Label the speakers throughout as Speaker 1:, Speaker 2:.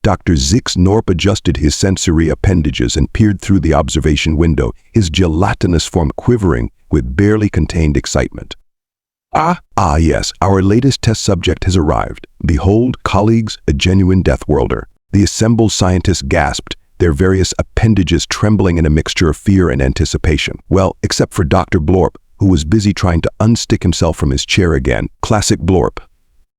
Speaker 1: Dr. Zyx'norp adjusted his sensory appendages and peered through the observation window, his gelatinous form quivering with barely contained excitement. Yes, our latest test subject has arrived. Behold, colleagues, a genuine Deathworlder. The assembled scientists gasped, their various appendages trembling in a mixture of fear and anticipation. Well, except for Dr. Blorp, who was busy trying to unstick himself from his chair again. Classic Blorp.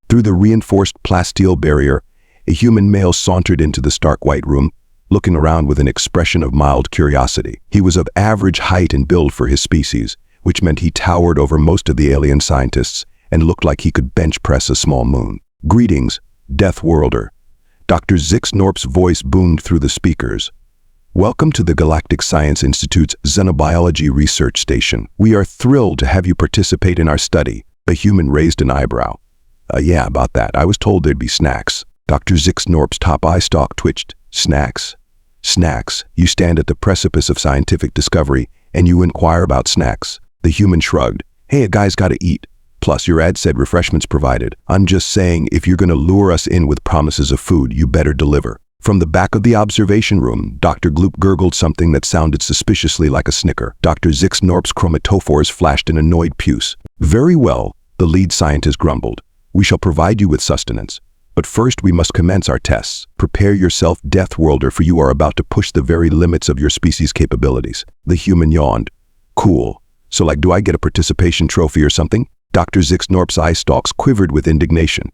Speaker 1: Through the reinforced plasteel barrier, a human male sauntered into the stark white room, looking around with an expression of mild curiosity. He was of average height and build for his species, which meant he towered over most of the alien scientists and looked like he could bench press a small moon. Greetings, Deathworlder. Dr. Zyx'norp's voice boomed through the speakers. Welcome to the Galactic Science Institute's Xenobiology Research Station. We are thrilled to have you participate in our study. The human raised an eyebrow. Yeah, about that. I was told there'd be snacks. Dr. Zyx'norp's top eye stalk twitched. Snacks? Snacks. You stand at the precipice of scientific discovery, and you inquire about snacks. The human shrugged. Hey, a guy's gotta eat. Plus, your ad said refreshments provided. I'm just saying, if you're gonna lure us in with promises of food, you better deliver. From the back of the observation room, Dr. Gloop gurgled something that sounded suspiciously like a snicker. Dr. Zyx'norp's chromatophores flashed an annoyed puce. Very well, the lead scientist grumbled. We shall provide you with sustenance. But first we must commence our tests. Prepare yourself, Deathworlder, for you are about to push the very limits of your species' capabilities. The human yawned. Cool. So do I get a participation trophy or something? Dr. Zyx'norp's eye stalks quivered with indignation.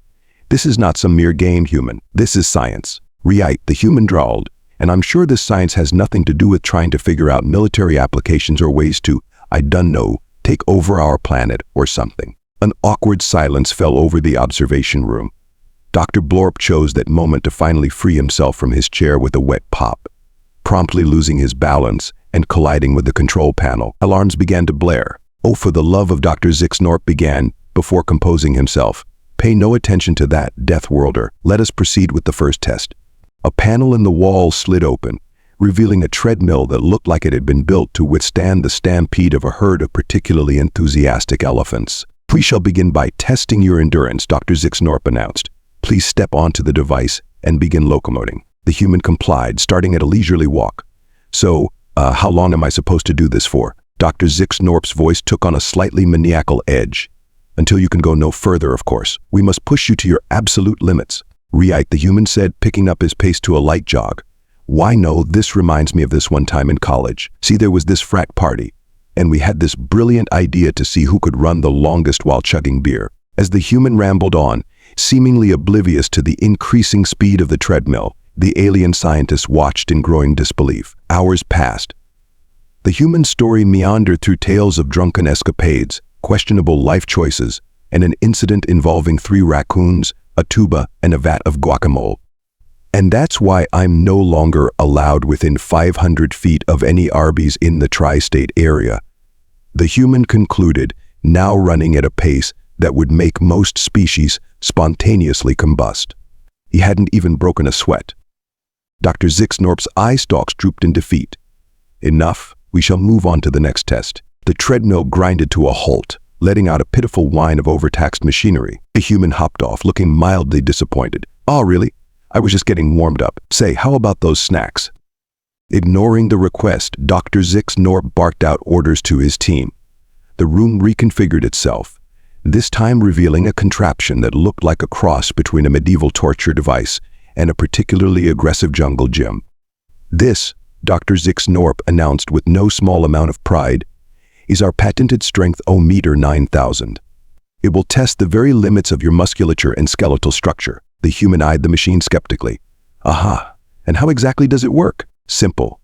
Speaker 1: This is not some mere game, human. This is science. Right, the human drawled. And I'm sure this science has nothing to do with trying to figure out military applications or ways to, I dunno, take over our planet or something. An awkward silence fell over the observation room. Dr. Blorp chose that moment to finally free himself from his chair with a wet pop. Promptly losing his balance and colliding with the control panel, alarms began to blare. Oh, for the love of Dr. Zyx'norp began, before composing himself. Pay no attention to that, Deathworlder. Let us proceed with the first test. A panel in the wall slid open, revealing a treadmill that looked like it had been built to withstand the stampede of a herd of particularly enthusiastic elephants. We shall begin by testing your endurance, Dr. Zyx'norp announced. Please step onto the device and begin locomoting. The human complied, starting at a leisurely walk. So, how long am I supposed to do this for? Dr. Zyx'norp's voice took on a slightly maniacal edge. Until you can go no further, of course. We must push you to your absolute limits. Right, the human said, picking up his pace to a light jog. Why no, this reminds me of this one time in college. See, there was this frat party, and we had this brilliant idea to see who could run the longest while chugging beer. As the human rambled on, seemingly oblivious to the increasing speed of the treadmill, the alien scientists watched in growing disbelief. Hours passed. The human story meandered through tales of drunken escapades, questionable life choices, and an incident involving 3 raccoons, a tuba, and a vat of guacamole. And that's why I'm no longer allowed within 500 feet of any Arby's in the tri-state area. The human concluded, now running at a pace that would make most species spontaneously combust. He hadn't even broken a sweat. Dr. Zyx'norp's eye stalks drooped in defeat. Enough, we shall move on to the next test. The treadmill grinded to a halt, letting out a pitiful whine of overtaxed machinery. The human hopped off, looking mildly disappointed. Oh, really? I was just getting warmed up. Say, how about those snacks? Ignoring the request, Dr. Zyx'norp barked out orders to his team. The room reconfigured itself, this time revealing a contraption that looked like a cross between a medieval torture device and a particularly aggressive jungle gym. This, Dr. Zyx'norp announced with no small amount of pride, is our patented strength O-meter 9000. It will test the very limits of your musculature and skeletal structure. The human eyed the machine skeptically. Aha, and how exactly does it work? Simple,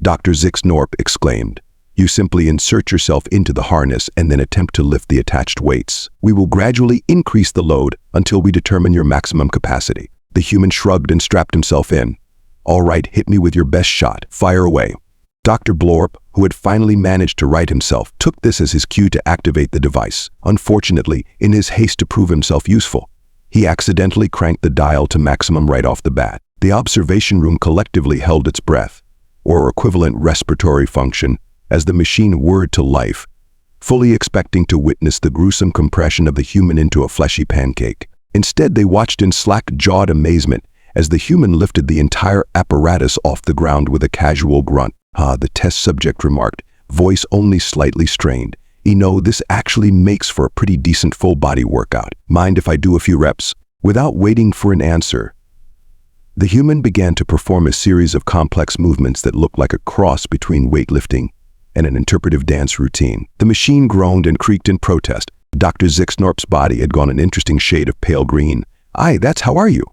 Speaker 1: Dr. Zyx'norp exclaimed. You simply insert yourself into the harness and then attempt to lift the attached weights. We will gradually increase the load until we determine your maximum capacity. The human shrugged and strapped himself in. All right, hit me with your best shot. Fire away. Dr. Blorp, who had finally managed to right himself, took this as his cue to activate the device. Unfortunately, in his haste to prove himself useful, he accidentally cranked the dial to maximum right off the bat. The observation room collectively held its breath, or equivalent respiratory function, as the machine whirred to life, fully expecting to witness the gruesome compression of the human into a fleshy pancake. Instead, they watched in slack-jawed amazement as the human lifted the entire apparatus off the ground with a casual grunt. The test subject remarked, voice only slightly strained. This actually makes for a pretty decent full-body workout. Mind if I do a few reps? Without waiting for an answer, the human began to perform a series of complex movements that looked like a cross between weightlifting and an interpretive dance routine. The machine groaned and creaked in protest. Dr. Zyx'norp's body had gone an interesting shade of pale green. "Aye, that's how are you?"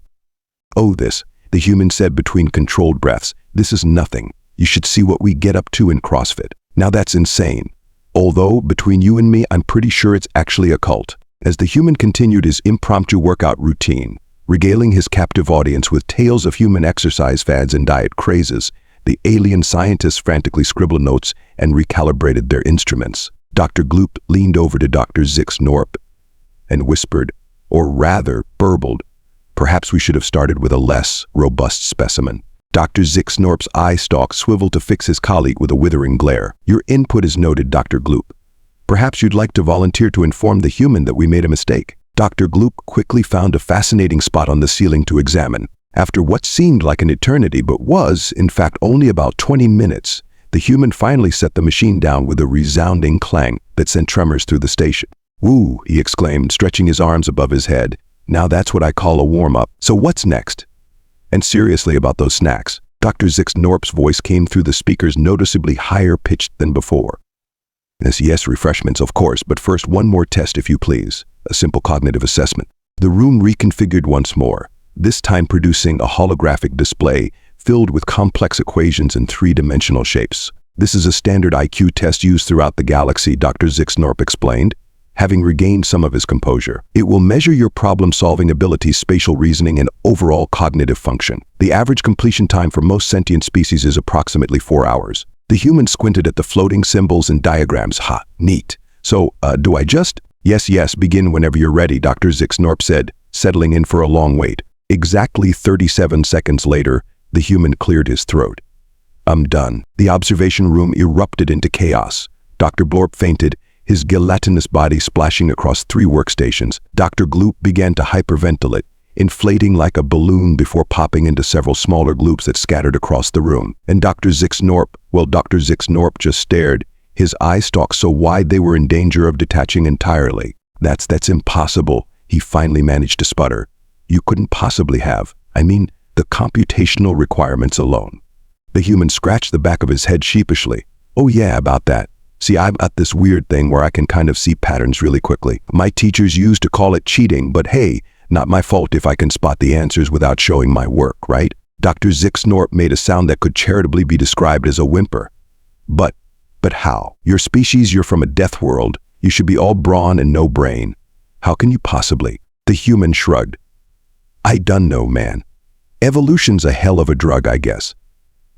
Speaker 1: "Oh, this," the human said between controlled breaths. "This is nothing. You should see what we get up to in CrossFit. Now that's insane. Although, between you and me, I'm pretty sure it's actually a cult." As the human continued his impromptu workout routine, regaling his captive audience with tales of human exercise fads and diet crazes, the alien scientists frantically scribbled notes and recalibrated their instruments. Dr. Gloop leaned over to Dr. Zyx'norp and whispered, or rather burbled, "Perhaps we should have started with a less robust specimen." Dr. Zyx'norp's eye stalk swiveled to fix his colleague with a withering glare. "Your input is noted, Dr. Gloop. Perhaps you'd like to volunteer to inform the human that we made a mistake." Dr. Gloop quickly found a fascinating spot on the ceiling to examine. After what seemed like an eternity but was, in fact, only about 20 minutes, the human finally set the machine down with a resounding clang that sent tremors through the station. "Woo," he exclaimed, stretching his arms above his head. "Now that's what I call a warm-up. So what's next? And seriously about those snacks." Dr. Zyx'norp's voice came through the speakers noticeably higher pitched than before. Yes, refreshments, of course, but first one more test if you please. A simple cognitive assessment. The room reconfigured once more, this time producing a holographic display filled with complex equations in three-dimensional shapes. "This is a standard IQ test used throughout the galaxy," Dr. Zyx'norp explained, having regained some of his composure. "It will measure your problem-solving abilities, spatial reasoning, and overall cognitive function. The average completion time for most sentient species is approximately 4 hours. The human squinted at the floating symbols and diagrams. "Ha, neat. So, do I just—" Yes, begin whenever you're ready," Dr. Zyx'norp said, settling in for a long wait. Exactly 37 seconds later, the human cleared his throat. "I'm done." The observation room erupted into chaos. Dr. Blorp fainted, his gelatinous body splashing across 3 workstations. Dr. Gloop began to hyperventilate, inflating like a balloon before popping into several smaller gloops that scattered across the room. And Dr. Zyx'norp just stared, his eye stalks so wide they were in danger of detaching entirely. That's impossible," he finally managed to sputter. "You couldn't possibly have. I mean, the computational requirements alone." The human scratched the back of his head sheepishly. "Oh yeah, about that. See, I've got this weird thing where I can kind of see patterns really quickly. My teachers used to call it cheating, but hey, not my fault if I can spot the answers without showing my work, right?" Dr. Zyx'norp made a sound that could charitably be described as a whimper. But how? Your species, you're from a death world. You should be all brawn and no brain. How can you possibly?" The human shrugged. "I done know, man. Evolution's a hell of a drug, I guess.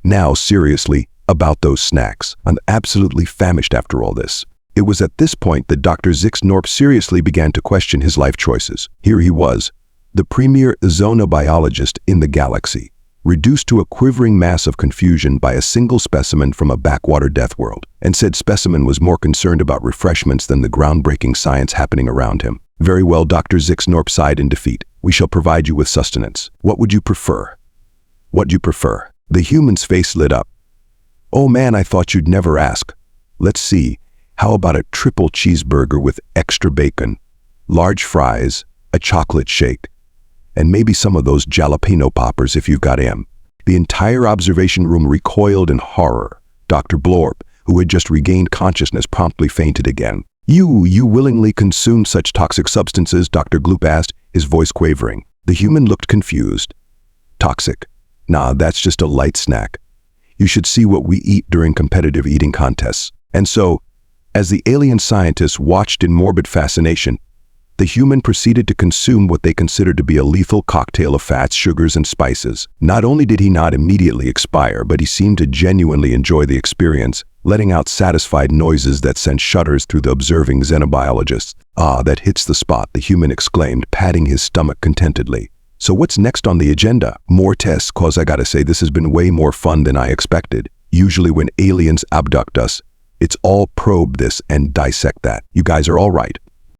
Speaker 1: Now, seriously, about those snacks. I'm absolutely famished after all this." It was at this point that Dr. Zyx'norp seriously began to question his life choices. Here he was, the premier xenobiologist in the galaxy, reduced to a quivering mass of confusion by a single specimen from a backwater death world, and said specimen was more concerned about refreshments than the groundbreaking science happening around him. "Very well," Dr. Zyx'norp sighed in defeat. "We shall provide you with sustenance. What would you prefer?" "What'd you prefer?" The human's face lit up. "Oh man, I thought you'd never ask. Let's see, how about a triple cheeseburger with extra bacon, large fries, a chocolate shake, and maybe some of those jalapeno poppers if you've got 'em." The entire observation room recoiled in horror. Dr. Blorp, who had just regained consciousness, promptly fainted again. You willingly consume such toxic substances?" Dr. Gloop asked, his voice quavering. The human looked confused. "Toxic? Nah, that's just a light snack. You should see what we eat during competitive eating contests." And so, as the alien scientists watched in morbid fascination, the human proceeded to consume what they considered to be a lethal cocktail of fats, sugars, and spices. Not only did he not immediately expire, but he seemed to genuinely enjoy the experience, letting out satisfied noises that sent shudders through the observing xenobiologists. "Ah, that hits the spot," the human exclaimed, patting his stomach contentedly. "So what's next on the agenda?" "More tests, cause I gotta say this has been way more fun than I expected. Usually when aliens abduct us, it's all probe this and dissect that. You guys are all right."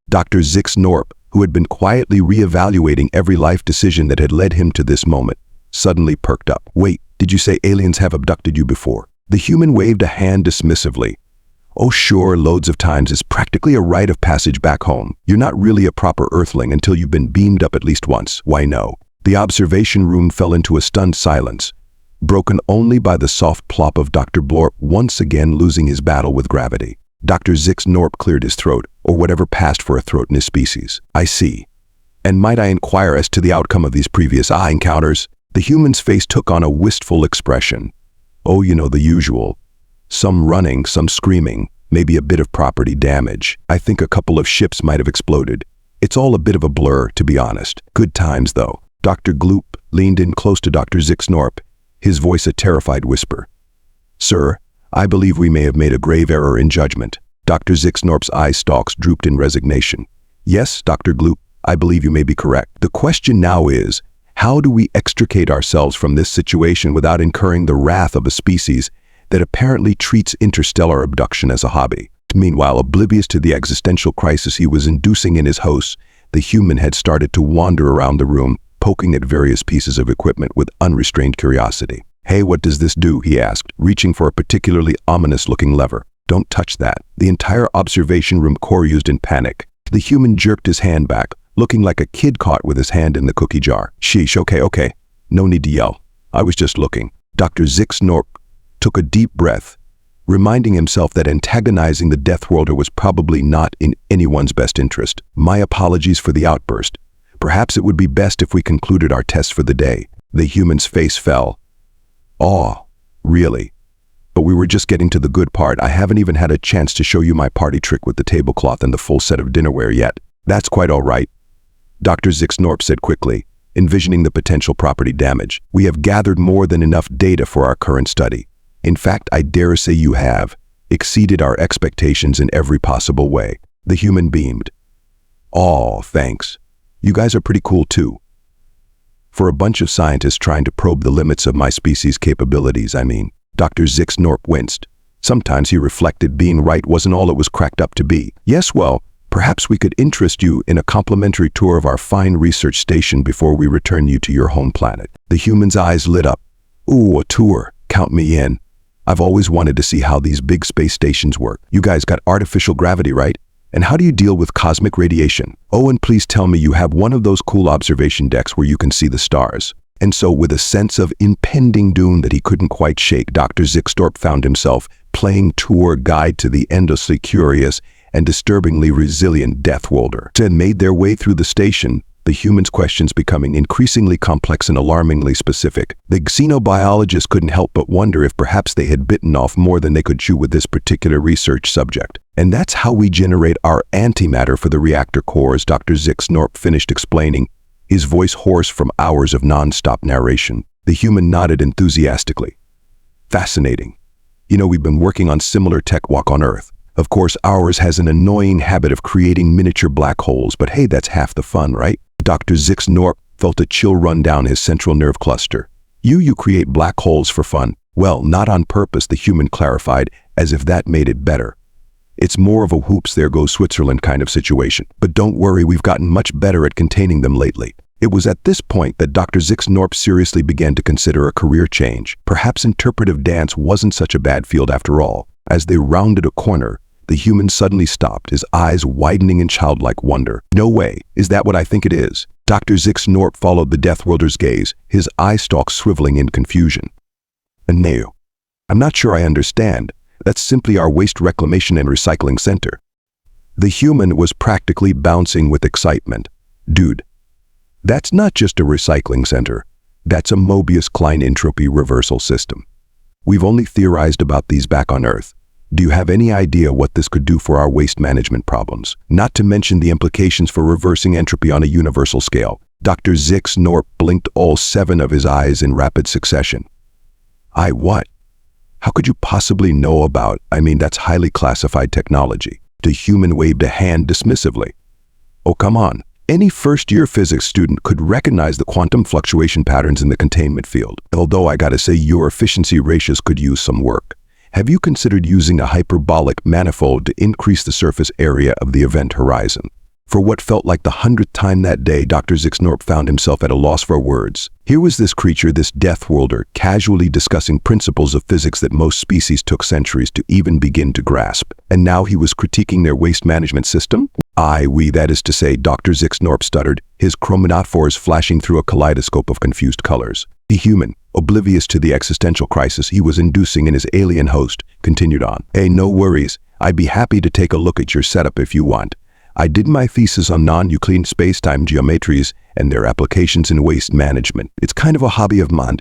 Speaker 1: Dr. Zyx'norp, who had been quietly reevaluating every life decision that had led him to this moment, suddenly perked up. Wait, did you say aliens have abducted you before? The human waved a hand dismissively. Oh sure, loads of times. It's practically a rite of passage back home. You're not really a proper Earthling until you've been beamed up at least once. Why no? The observation room fell into a stunned silence, broken only by the soft plop of Dr. Blorp once again losing his battle with gravity. Dr. Zyx'norp cleared his throat, or whatever passed for a throat in his species. I see. And might I inquire as to the outcome of these previous eye encounters? The human's face took on a wistful expression. Oh, you know, the usual. Some running, some screaming, maybe a bit of property damage. I think a couple of ships might have exploded. It's all a bit of a blur, to be honest. Good times, though. Dr. Gloop leaned in close to Dr. Zyx'norp, his voice a terrified whisper. Sir, I believe we may have made a grave error in judgment. Dr. Zyx'norp's eye stalks drooped in resignation. Yes, Dr. Gloop, I believe you may be correct. The question now is, how do we extricate ourselves from this situation without incurring the wrath of a species that apparently treats interstellar abduction as a hobby? Meanwhile, oblivious to the existential crisis he was inducing in his hosts, the human had started to wander around the room, poking at various pieces of equipment with unrestrained curiosity. Hey, what does this do? He asked, reaching for a particularly ominous-looking lever. Don't touch that. The entire observation room chorused in panic. The human jerked his hand back, looking like a kid caught with his hand in the cookie jar. Sheesh, okay. No need to yell. I was just looking. Dr. Zyx'norp took a deep breath, reminding himself that antagonizing the Deathworlder was probably not in anyone's best interest. My apologies for the outburst. Perhaps it would be best if we concluded our test for the day. The human's face fell. Oh, really? But we were just getting to the good part. I haven't even had a chance to show you my party trick with the tablecloth and the full set of dinnerware yet. That's quite all right, Dr. Zyx'norp said quickly, envisioning the potential property damage. We have gathered more than enough data for our current study. In fact, I dare say you have exceeded our expectations in every possible way. The human beamed. Oh, thanks. You guys are pretty cool too. For a bunch of scientists trying to probe the limits of my species' capabilities, I mean. Dr. Zyx'norp winced. Sometimes he reflected being right wasn't all it was cracked up to be. Yes, well, perhaps we could interest you in a complimentary tour of our fine research station before we return you to your home planet. The human's eyes lit up. Ooh, a tour. Count me in. I've always wanted to see how these big space stations work. You guys got artificial gravity, right? And how do you deal with cosmic radiation? Oh, and please tell me you have one of those cool observation decks where you can see the stars. And so, with a sense of impending doom that he couldn't quite shake, Dr. Zyx'norp found himself playing tour guide to the endlessly curious and disturbingly resilient Deathworlder. And made their way through the station, the human's questions becoming increasingly complex and alarmingly specific. The xenobiologist couldn't help but wonder if perhaps they had bitten off more than they could chew with this particular research subject. And that's how we generate our antimatter for the reactor cores, Dr. Zyx'norp finished explaining, his voice hoarse from hours of non-stop narration. The human nodded enthusiastically. Fascinating. You know, we've been working on similar tech walk on Earth. Of course, ours has an annoying habit of creating miniature black holes, but hey, that's half the fun, right? Dr. Zyx'norp felt a chill run down his central nerve cluster. You create black holes for fun. Well, not on purpose, the human clarified, as if that made it better. It's more of a whoops, there goes Switzerland kind of situation. But don't worry, we've gotten much better at containing them lately. It was at this point that Dr. Zyx'norp seriously began to consider a career change. Perhaps interpretive dance wasn't such a bad field after all. As they rounded a corner, the human suddenly stopped, his eyes widening in childlike wonder. No way, is that what I think it is? Dr. Zyx'norp followed the Deathworlder's gaze, his eye stalks swiveling in confusion. No, I'm not sure I understand. That's simply our waste reclamation and recycling center. The human was practically bouncing with excitement. Dude, that's not just a recycling center. That's a Mobius-Klein entropy reversal system. We've only theorized about these back on Earth. Do you have any idea what this could do for our waste management problems? Not to mention the implications for reversing entropy on a universal scale. Dr. Zyx'norp blinked all 7 of his eyes in rapid succession. What? How could you possibly know about? I mean, that's highly classified technology. The human waved a hand dismissively. Oh, come on. Any first-year physics student could recognize the quantum fluctuation patterns in the containment field. Although I gotta say your efficiency ratios could use some work. Have you considered using a hyperbolic manifold to increase the surface area of the event horizon? For what felt like the 100th time that day, Dr. Zyx'norp found himself at a loss for words. Here was this creature, this Deathworlder, casually discussing principles of physics that most species took centuries to even begin to grasp. And now he was critiquing their waste management system? That is to say, Dr. Zyx'norp stuttered, his chromatophores flashing through a kaleidoscope of confused colors. The human, oblivious to the existential crisis he was inducing in his alien host, continued on. Hey, no worries. I'd be happy to take a look at your setup if you want. I did my thesis on non-Euclidean space-time geometries and their applications in waste management. It's kind of a hobby of mine.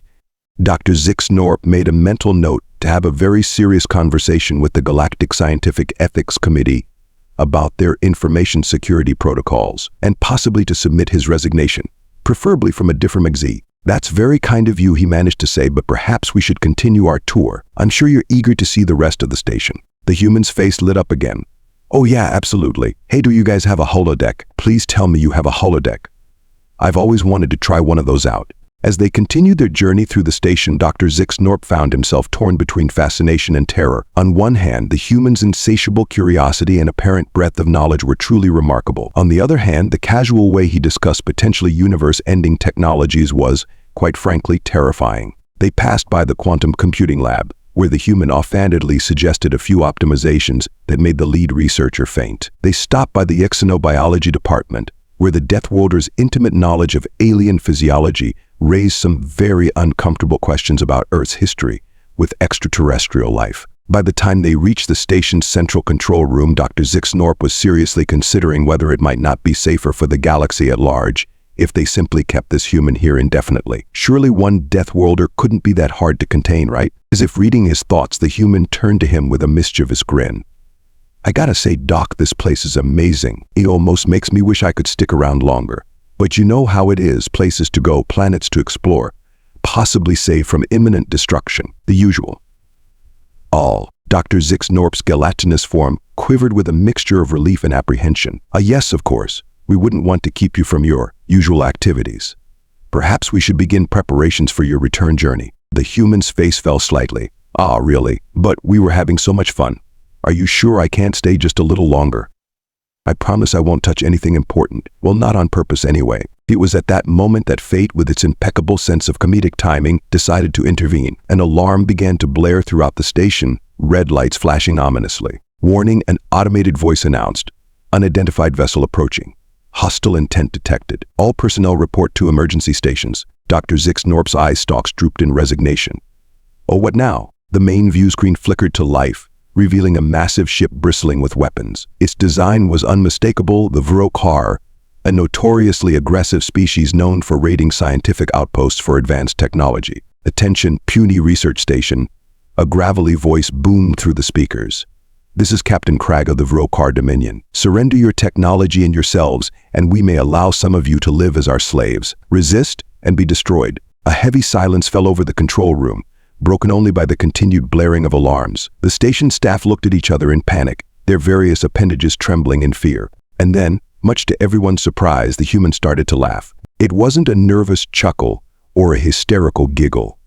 Speaker 1: Dr. Zyx'norp made a mental note to have a very serious conversation with the Galactic Scientific Ethics Committee about their information security protocols, and possibly to submit his resignation, preferably from a different magazine. That's very kind of you, he managed to say, but perhaps we should continue our tour. I'm sure you're eager to see the rest of the station. The human's face lit up again. Oh yeah, absolutely. Hey, do you guys have a holodeck? Please tell me you have a holodeck. I've always wanted to try one of those out. As they continued their journey through the station, Dr. Zyx'norp found himself torn between fascination and terror. On one hand, the human's insatiable curiosity and apparent breadth of knowledge were truly remarkable. On the other hand, the casual way he discussed potentially universe-ending technologies was, quite frankly, terrifying. They passed by the quantum computing lab, where the human offhandedly suggested a few optimizations that made the lead researcher faint. They stopped by the exonobiology department, where the Deathworlder's intimate knowledge of alien physiology raised some very uncomfortable questions about Earth's history with extraterrestrial life. By the time they reached the station's central control room, Dr. Zyx'norp was seriously considering whether it might not be safer for the galaxy at large if they simply kept this human here indefinitely. Surely one Deathworlder couldn't be that hard to contain, right? As if reading his thoughts, the human turned to him with a mischievous grin. I gotta say, Doc, this place is amazing. It almost makes me wish I could stick around longer. But you know how it is, places to go, planets to explore, possibly saved from imminent destruction, the usual. Dr. Zyx'norp's gelatinous form quivered with a mixture of relief and apprehension. Yes, of course. We wouldn't want to keep you from your usual activities. Perhaps we should begin preparations for your return journey. The human's face fell slightly. Really? But we were having so much fun. Are you sure I can't stay just a little longer? I promise I won't touch anything important. Well, not on purpose anyway. It was at that moment that fate, with its impeccable sense of comedic timing, decided to intervene. An alarm began to blare throughout the station, red lights flashing ominously. Warning, an automated voice announced. Unidentified vessel approaching. Hostile intent detected. All personnel report to emergency stations. Dr. Zyx'norp's eye stalks drooped in resignation. Oh, what now? The main view screen flickered to life, revealing a massive ship bristling with weapons. Its design was unmistakable, the Vrokar, a notoriously aggressive species known for raiding scientific outposts for advanced technology. Attention, puny research station. A gravelly voice boomed through the speakers. This is Captain Cragg of the Vrokar Dominion. Surrender your technology and yourselves, and we may allow some of you to live as our slaves. Resist and be destroyed. A heavy silence fell over the control room, broken only by the continued blaring of alarms. The station staff looked at each other in panic, their various appendages trembling in fear. And then, much to everyone's surprise, the human started to laugh. It wasn't a nervous chuckle or a hysterical giggle.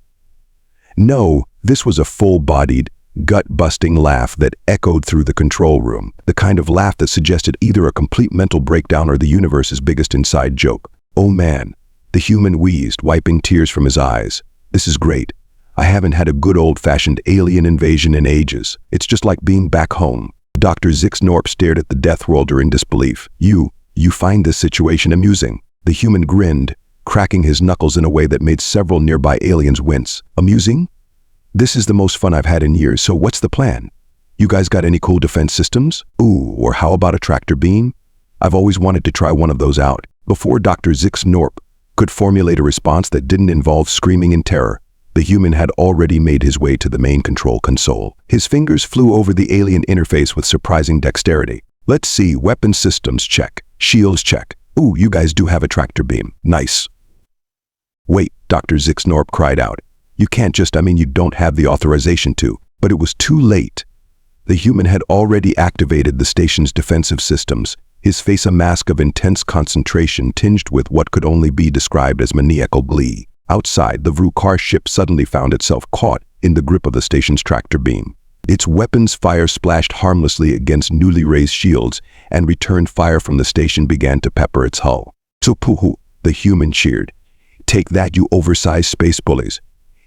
Speaker 1: No, this was a full-bodied, gut-busting laugh that echoed through the control room, the kind of laugh that suggested either a complete mental breakdown or the universe's biggest inside joke. Oh man, the human wheezed, wiping tears from his eyes. This is great. I haven't had a good old-fashioned alien invasion in ages. It's just like being back home. Dr. Zyx'norp stared at the Deathworlder in disbelief. You find this situation amusing. The human grinned, cracking his knuckles in a way that made several nearby aliens wince. Amusing? This is the most fun I've had in years, so what's the plan? You guys got any cool defense systems? Or how about a tractor beam? I've always wanted to try one of those out. Before Dr. Zyx'norp could formulate a response that didn't involve screaming in terror, the human had already made his way to the main control console. His fingers flew over the alien interface with surprising dexterity. Let's see, weapon systems check, shields check. You guys do have a tractor beam. Nice. Wait, Dr. Zyx'norp cried out. You can't just, you don't have the authorization to. But it was too late. The human had already activated the station's defensive systems, his face a mask of intense concentration tinged with what could only be described as maniacal glee. Outside, the Vrokar ship suddenly found itself caught in the grip of the station's tractor beam. Its weapons fire splashed harmlessly against newly raised shields, and returned fire from the station began to pepper its hull. "So poohoo," the human cheered. "Take that, you oversized space bullies.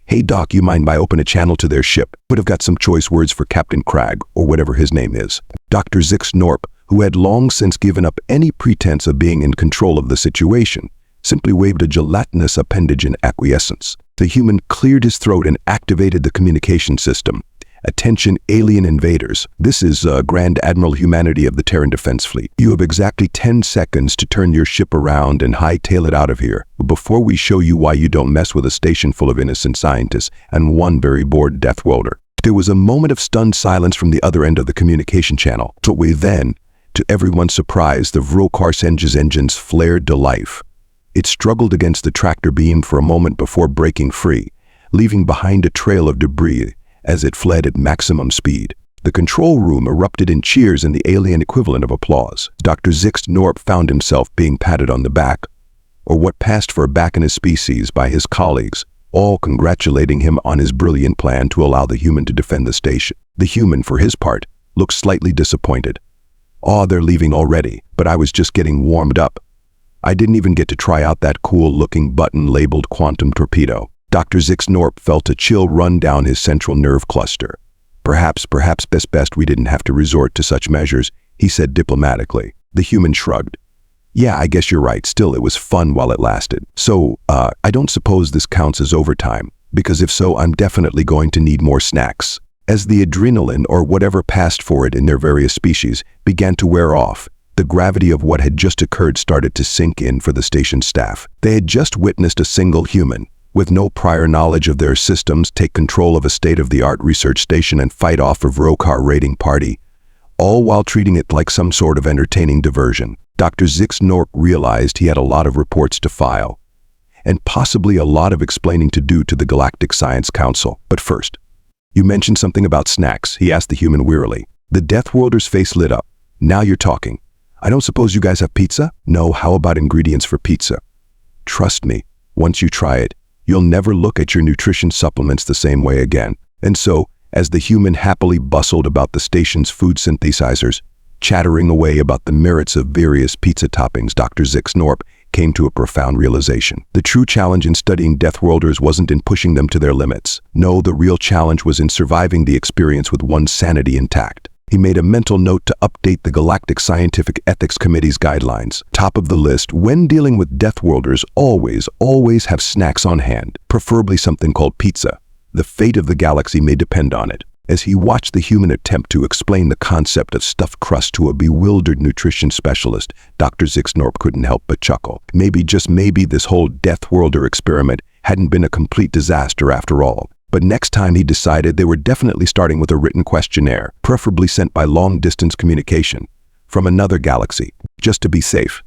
Speaker 1: Hey Doc, you mind I open a channel to their ship? Would have got some choice words for Captain Cragg, or whatever his name is." Dr. Zyx'norp, who had long since given up any pretense of being in control of the situation, simply waved a gelatinous appendage in acquiescence. The human cleared his throat and activated the communication system. "Attention alien invaders. This is Grand Admiral Humanity of the Terran Defense Fleet. You have exactly 10 seconds to turn your ship around and hightail it out of here, before we show you why you don't mess with a station full of innocent scientists and one very bored Deathworlder." There was a moment of stunned silence from the other end of the communication channel. Then, to everyone's surprise, the Vrokarsenge's engines flared to life. It struggled against the tractor beam for a moment before breaking free, leaving behind a trail of debris as it fled at maximum speed. The control room erupted in cheers and the alien equivalent of applause. Dr. Zyx'norp found himself being patted on the back, or what passed for a back in his species, by his colleagues, all congratulating him on his brilliant plan to allow the human to defend the station. The human, for his part, looked slightly disappointed. "Oh, they're leaving already, but I was just getting warmed up. I didn't even get to try out that cool-looking button labeled quantum torpedo." Dr. Zyx'norp felt a chill run down his central nerve cluster. Perhaps best we didn't have to resort to such measures," he said diplomatically. The human shrugged. "Yeah, I guess you're right. Still, it was fun while it lasted. So, I don't suppose this counts as overtime, because if so, I'm definitely going to need more snacks." As the adrenaline, or whatever passed for it in their various species, began to wear off, the gravity of what had just occurred started to sink in for the station staff. They had just witnessed a single human, with no prior knowledge of their systems, take control of a state-of-the-art research station and fight off a Vrokar raiding party, all while treating it like some sort of entertaining diversion. Dr. Zyx'norp realized he had a lot of reports to file, and possibly a lot of explaining to do to the Galactic Science Council. But first, "You mentioned something about snacks," he asked the human wearily. The Deathworlder's face lit up. "Now you're talking. I don't suppose you guys have pizza?" "No, how about ingredients for pizza? Trust me, once you try it, you'll never look at your nutrition supplements the same way again." And so, as the human happily bustled about the station's food synthesizers, chattering away about the merits of various pizza toppings, Dr. Zyx'norp came to a profound realization. The true challenge in studying Deathworlders wasn't in pushing them to their limits. No, the real challenge was in surviving the experience with one's sanity intact. He made a mental note to update the Galactic Scientific Ethics Committee's guidelines. Top of the list, when dealing with Deathworlders, always have snacks on hand, preferably something called pizza. The fate of the galaxy may depend on it. As he watched the human attempt to explain the concept of stuffed crust to a bewildered nutrition specialist, Dr. Zyx'norp couldn't help but chuckle. Maybe, just maybe, this whole Deathworlder experiment hadn't been a complete disaster after all. But next time, he decided, they were definitely starting with a written questionnaire, preferably sent by long-distance communication from another galaxy, just to be safe.